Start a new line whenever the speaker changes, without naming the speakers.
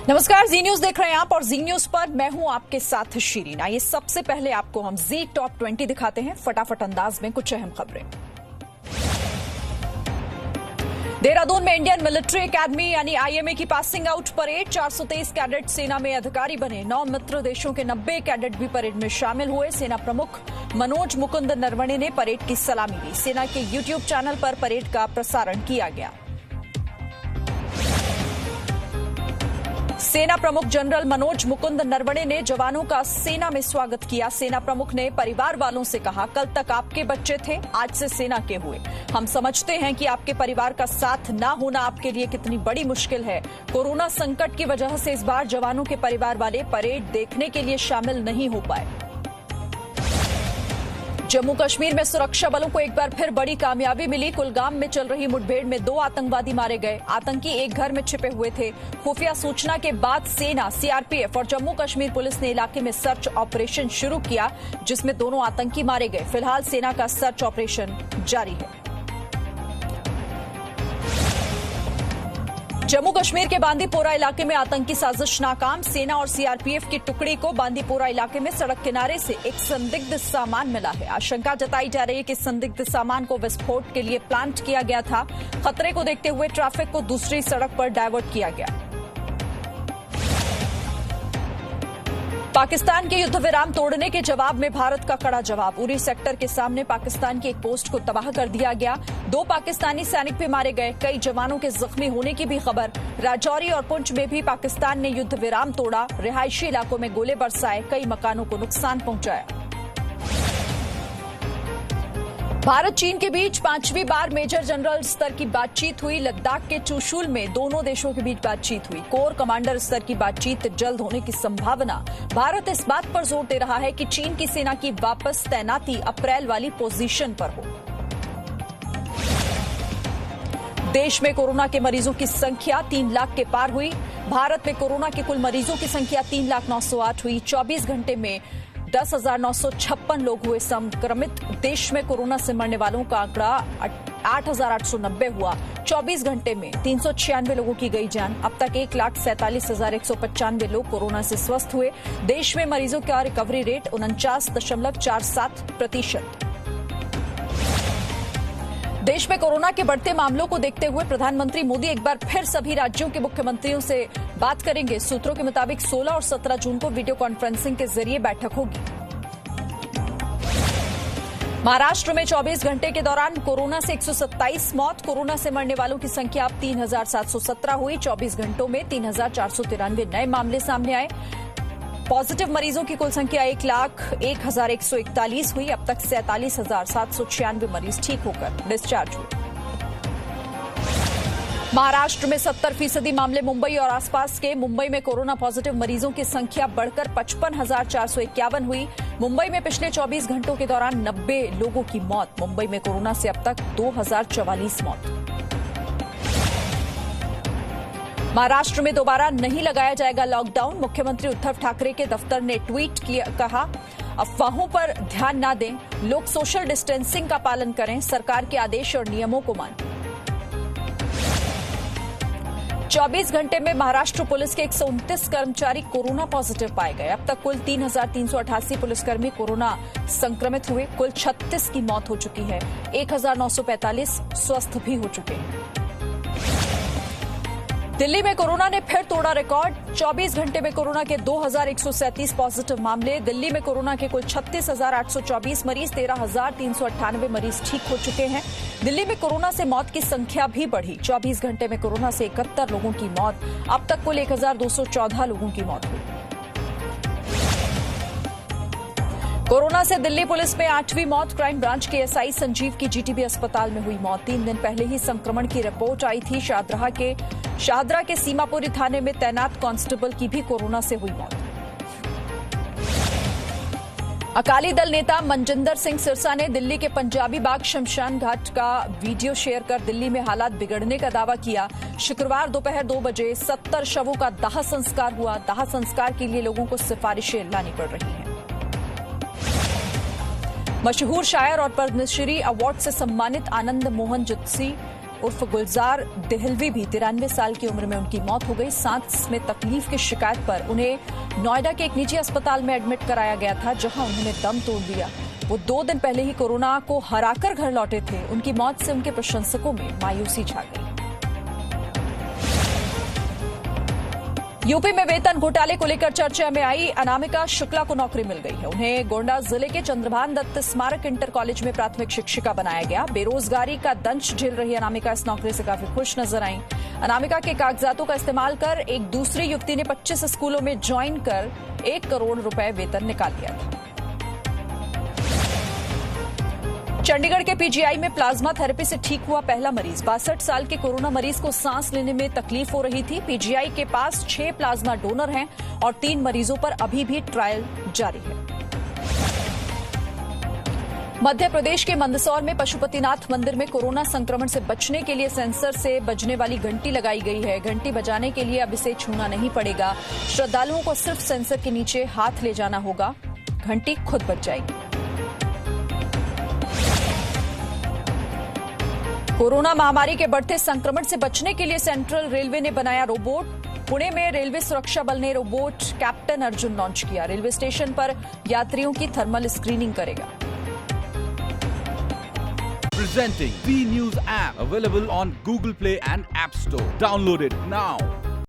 नमस्कार, जी न्यूज देख रहे हैं आप और जी न्यूज पर मैं हूं आपके साथ शीरीन। आइए सबसे पहले आपको हम जी टॉप 20 दिखाते हैं फटाफट अंदाज में कुछ अहम खबरें। देहरादून में इंडियन मिलिट्री एकेडमी यानी आईएमए की पासिंग आउट परेड। 423 कैडेट सेना में अधिकारी बने। 9 मित्र देशों के 90 कैडेट भी परेड में शामिल हुए। सेना प्रमुख मनोज मुकुंद नरवणे ने परेड की सलामी ली। सेना के यूट्यूब चैनल पर परेड का प्रसारण किया गया। सेना प्रमुख जनरल मनोज मुकुंद नरवणे ने जवानों का सेना में स्वागत किया। सेना प्रमुख ने परिवार वालों से कहा, कल तक आपके बच्चे थे, आज से सेना के हुए। हम समझते हैं कि आपके परिवार का साथ ना होना आपके लिए कितनी बड़ी मुश्किल है। कोरोना संकट की वजह से इस बार जवानों के परिवार वाले परेड देखने के लिए शामिल नहीं हो पाए। जम्मू कश्मीर में सुरक्षा बलों को एक बार फिर बड़ी कामयाबी मिली। कुलगाम में चल रही मुठभेड़ में 2 आतंकवादी मारे गए। आतंकी एक घर में छिपे हुए थे। खुफिया सूचना के बाद सेना, सीआरपीएफ और जम्मू कश्मीर पुलिस ने इलाके में सर्च ऑपरेशन शुरू किया, जिसमें दोनों आतंकी मारे गए। फिलहाल सेना का सर्च ऑपरेशन जारी है। जम्मू कश्मीर के बांदीपोरा इलाके में आतंकी साजिश नाकाम। सेना और सीआरपीएफ की टुकड़ी को बांदीपोरा इलाके में सड़क किनारे से एक संदिग्ध सामान मिला है। आशंका जताई जा रही है कि संदिग्ध सामान को विस्फोट के लिए प्लांट किया गया था। खतरे को देखते हुए ट्रैफिक को दूसरी सड़क पर डायवर्ट किया गया। पाकिस्तान के युद्ध विराम तोड़ने के जवाब में भारत का कड़ा जवाब। उरी सेक्टर के सामने पाकिस्तान की एक पोस्ट को तबाह कर दिया गया। 2 पाकिस्तानी सैनिक भी मारे गए। कई जवानों के जख्मी होने की भी खबर। राजौरी और पुंछ में भी पाकिस्तान ने युद्ध विराम तोड़ा। रिहायशी इलाकों में गोले बरसाए। कई मकानों को नुकसान पहुंचाया। भारत चीन के बीच 5वीं बार मेजर जनरल स्तर की बातचीत हुई। लद्दाख के चुशुल में दोनों देशों के बीच बातचीत हुई। कोर कमांडर स्तर की बातचीत जल्द होने की संभावना। भारत इस बात पर जोर दे रहा है कि चीन की सेना की वापस तैनाती अप्रैल वाली पोजीशन पर हो। देश में कोरोना के मरीजों की संख्या 3 लाख के पार हुई। भारत में कोरोना के कुल मरीजों की संख्या 3,09,08 हुई। 24 घंटे में 10,956 लोग हुए संक्रमित। देश में कोरोना से मरने वालों का आंकड़ा 8,890 हुआ। 24 घंटे में 396 लोगों की गई जान। अब तक 1,47,195 लोग कोरोना से स्वस्थ हुए। देश में मरीजों का रिकवरी रेट 49.47%। देश में कोरोना के बढ़ते मामलों को देखते हुए प्रधानमंत्री मोदी एक बार फिर सभी राज्यों के मुख्यमंत्रियों से बात करेंगे। सूत्रों के मुताबिक 16 और 17 जून को वीडियो कॉन्फ्रेंसिंग के जरिए बैठक होगी। महाराष्ट्र में 24 घंटे के दौरान कोरोना से 127 मौत। कोरोना से मरने वालों की संख्या अब 3,717 हुई। 24 घंटों में 3,493 नए मामले सामने आए। पॉजिटिव मरीजों की कुल संख्या 1,01,141 हुई। अब तक 47,796 मरीज ठीक होकर डिस्चार्ज हुए। महाराष्ट्र में 70% मामले मुंबई और आसपास के। मुंबई में कोरोना पॉजिटिव मरीजों की संख्या बढ़कर 55,451 हुई। मुंबई में पिछले 24 घंटों के दौरान 90 लोगों की मौत। मुंबई में कोरोना से अब तक 2,044 मौत। महाराष्ट्र में दोबारा नहीं लगाया जाएगा लॉकडाउन। मुख्यमंत्री उद्धव ठाकरे के दफ्तर ने ट्वीट किया, कहा, अफवाहों पर ध्यान न दें, लोग सोशल डिस्टेंसिंग का पालन करें, सरकार के आदेश और नियमों को मानें। 24 घंटे में महाराष्ट्र पुलिस के 129 कर्मचारी कोरोना पॉजिटिव पाए गए। अब तक कुल 3,388 पुलिसकर्मी कोरोना संक्रमित हुए। कुल 36 की मौत हो चुकी है। 1,945 स्वस्थ भी हो चुके हैं। दिल्ली में कोरोना ने फिर तोड़ा रिकॉर्ड। 24 घंटे में कोरोना के 2,137 पॉजिटिव मामले। दिल्ली में कोरोना के कुल 36,824 मरीज, 13,398 मरीज ठीक हो चुके हैं। दिल्ली में कोरोना से मौत की संख्या भी बढ़ी। 24 घंटे में कोरोना से 71 लोगों की मौत। अब तक कुल 1,214 लोगों की मौत हुई। कोरोना से दिल्ली पुलिस में 8वीं मौत। क्राइम ब्रांच के एसआई संजीव की जीटीबी अस्पताल में हुई मौत। 3 दिन पहले ही संक्रमण की रिपोर्ट आई थी। शाहदरा के सीमापुरी थाने में तैनात कांस्टेबल की भी कोरोना से हुई मौत। अकाली दल नेता मनजिंदर सिंह सिरसा ने दिल्ली के पंजाबी बाग शमशान घाट का वीडियो शेयर कर दिल्ली में हालात बिगड़ने का दावा किया। शुक्रवार दोपहर 2 बजे 70 शवों का दाह संस्कार हुआ। दाह संस्कार के लिए लोगों को सिफारिशें लानी पड़ रही हैं। मशहूर शायर और पद्मश्री अवार्ड से सम्मानित आनंद मोहन जुत्सी उर्फ गुलजार देहलवी भी 93 साल की उम्र में उनकी मौत हो गई। सांस में तकलीफ की शिकायत पर उन्हें नोएडा के एक निजी अस्पताल में एडमिट कराया गया था, जहां उन्होंने दम तोड़ दिया। वो 2 दिन पहले ही कोरोना को हराकर घर लौटे थे। उनकी मौत से उनके प्रशंसकों में मायूसी छा गई। यूपी में वेतन घोटाले को लेकर चर्चा में आई अनामिका शुक्ला को नौकरी मिल गई है। उन्हें गोंडा जिले के चंद्रभान दत्त स्मारक इंटर कॉलेज में प्राथमिक शिक्षिका बनाया गया। बेरोजगारी का दंश झेल रही अनामिका इस नौकरी से काफी खुश नजर आई। अनामिका के कागजातों का इस्तेमाल कर एक दूसरी युवती ने 25 स्कूलों में ज्वाइन कर 1 करोड़ रुपए वेतन निकाल लिया था। चंडीगढ़ के पीजीआई में प्लाज्मा थेरेपी से ठीक हुआ पहला मरीज। 62 साल के कोरोना मरीज को सांस लेने में तकलीफ हो रही थी। पीजीआई के पास 6 प्लाज्मा डोनर हैं और 3 मरीजों पर अभी भी ट्रायल जारी है। मध्य प्रदेश के मंदसौर में पशुपतिनाथ मंदिर में कोरोना संक्रमण से बचने के लिए सेंसर से बजने वाली घंटी लगाई गई है। घंटी बजाने के लिए अब इसे छूना नहीं पड़ेगा। श्रद्धालुओं को सिर्फ सेंसर के नीचे हाथ ले जाना होगा। घंटी खुद बज जाएगी। कोरोना महामारी के बढ़ते संक्रमण से बचने के लिए सेंट्रल रेलवे ने बनाया रोबोट। पुणे में रेलवे सुरक्षा बल ने रोबोट कैप्टन अर्जुन लॉन्च किया। रेलवे स्टेशन पर यात्रियों की थर्मल स्क्रीनिंग करेगा।
Presenting V News app available on Google Play and App Store. Download it now.